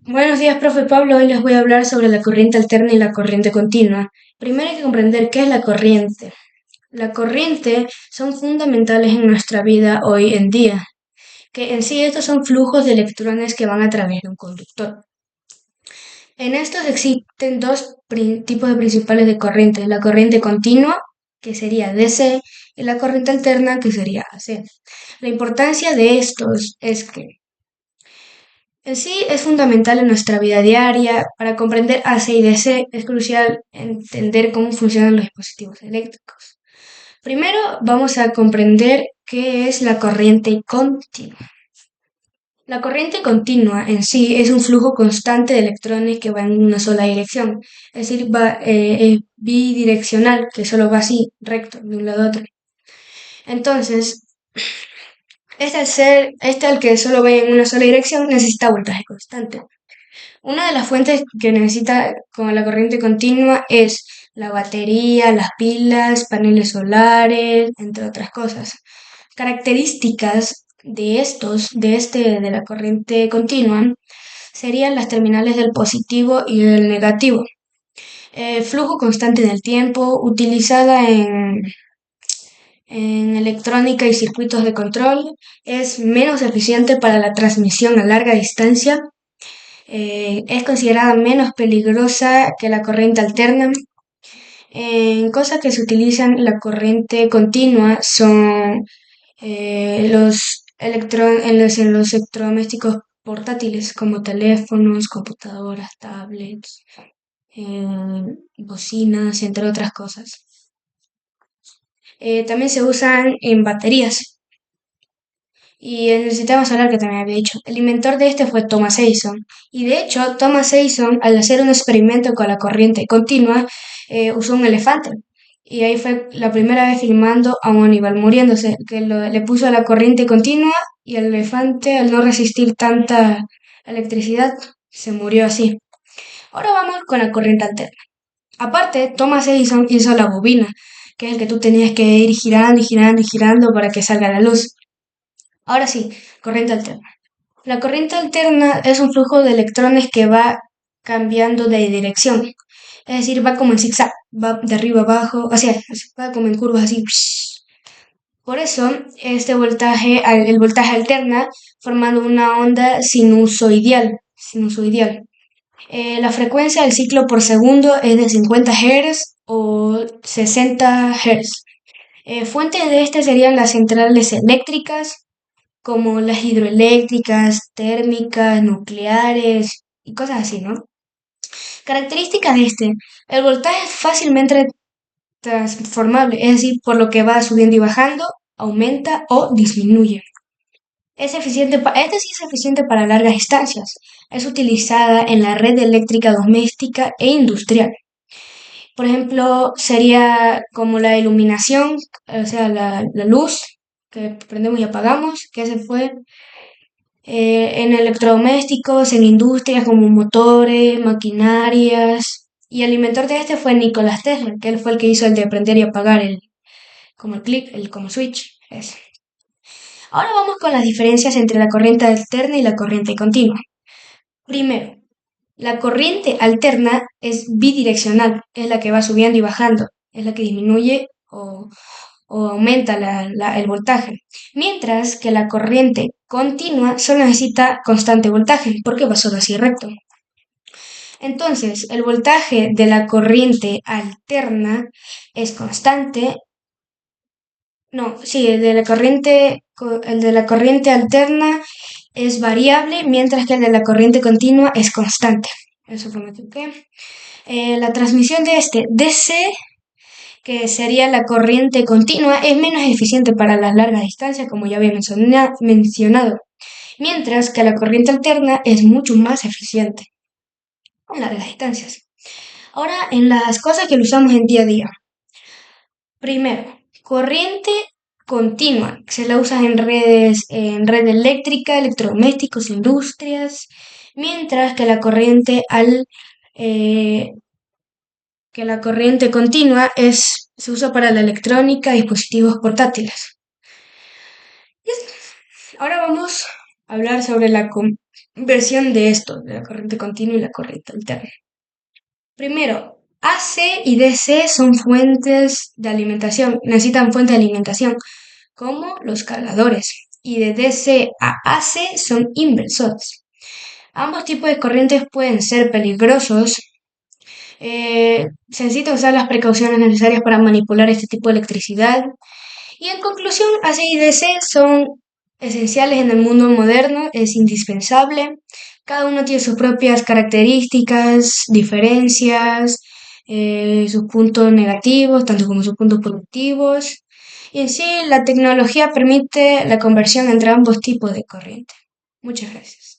Buenos días, profe Pablo. Hoy les voy a hablar sobre la corriente alterna y la corriente continua. Primero hay que comprender qué es la corriente. La corriente son fundamentales en nuestra vida hoy en día, que en sí estos son flujos de electrones que van a través de un conductor. En estos existen dos tipos de principales de corriente, la corriente continua, que sería DC, y la corriente alterna, que sería AC. La importancia de estos es que en sí es fundamental en nuestra vida diaria. Para comprender AC y DC es crucial entender cómo funcionan los dispositivos eléctricos. Primero vamos a comprender qué es la corriente continua. La corriente continua en sí es un flujo constante de electrones que va en una sola dirección, es decir, es bidireccional, que solo va así, recto, de un lado a otro. Entonces, al que solo va en una sola dirección necesita voltaje constante. Una de las fuentes que necesita con la corriente continua es la batería, las pilas, paneles solares, entre otras cosas. Características de la corriente continua, serían las terminales del positivo y del negativo. Flujo constante en el tiempo, utilizada en electrónica y circuitos de control, es menos eficiente para la transmisión a larga distancia. Es considerada menos peligrosa que la corriente alterna. En cosas que se utilizan la corriente continua son en los electrodomésticos portátiles como teléfonos, computadoras, tablets, bocinas, entre otras cosas. También se usan en baterías. Y en el sistema solar que también había dicho. El inventor de este fue Thomas Edison. Y de hecho, Thomas Edison, al hacer un experimento con la corriente continua, usó un elefante. Y ahí fue la primera vez filmando a un animal muriéndose, que le puso la corriente continua y el elefante, al no resistir tanta electricidad, se murió así. Ahora vamos con la corriente alterna. Aparte, Thomas Edison hizo la bobina, que es el que tú tenías que ir girando y girando y girando para que salga la luz. Ahora sí, corriente alterna. La corriente alterna es un flujo de electrones que va cambiando de dirección. Es decir, va como en zigzag, va de arriba abajo, va como en curvas así. Por eso, el voltaje alterna formando una onda sinusoidal. La frecuencia del ciclo por segundo es de 50 Hz o 60 Hz. Fuentes de este serían las centrales eléctricas, como las hidroeléctricas, térmicas, nucleares y cosas así, ¿no? Características de el voltaje es fácilmente transformable, es decir, por lo que va subiendo y bajando, aumenta o disminuye. Este sí es eficiente para largas distancias. Es utilizada en la red eléctrica doméstica e industrial. Por ejemplo, sería como la iluminación, o sea, la luz que prendemos y apagamos, que ese fue en electrodomésticos, en industrias como motores, maquinarias. Y el inventor de este fue Nikola Tesla, que él fue el que hizo el de prender y apagar como el clic, como switch. Ese. Ahora vamos con las diferencias entre la corriente alterna y la corriente continua. Primero, la corriente alterna es bidireccional, es la que va subiendo y bajando, es la que disminuye o aumenta el voltaje. Mientras que la corriente continua solo necesita constante voltaje, porque va solo así recto. Entonces, el voltaje de la corriente alterna es constante. No, sí, el de la corriente alterna es variable, mientras que el de la corriente continua es constante. Eso fue lo que la transmisión de este DC, que sería la corriente continua, es menos eficiente para las largas distancias, como ya había mencionado, mientras que la corriente alterna es mucho más eficiente en largas distancias. Ahora, en las cosas que lo usamos en día a día. Primero, corriente continua, que se la usa en red eléctrica, electrodomésticos, industrias, mientras eh, que la corriente continua se usa para la electrónica y dispositivos portátiles. Ahora vamos a hablar sobre versión de esto, de la corriente continua y la corriente alterna. Primero, AC y DC son fuentes de alimentación, necesitan fuentes de alimentación, como los cargadores. Y de DC a AC son inversores. Ambos tipos de corrientes pueden ser peligrosos. Se necesita usar las precauciones necesarias para manipular este tipo de electricidad. Y en conclusión, AC y DC son esenciales en el mundo moderno, es indispensable. Cada uno tiene sus propias características, diferencias, sus puntos negativos, tanto como sus puntos positivos. Y en sí, la tecnología permite la conversión entre ambos tipos de corriente. Muchas gracias.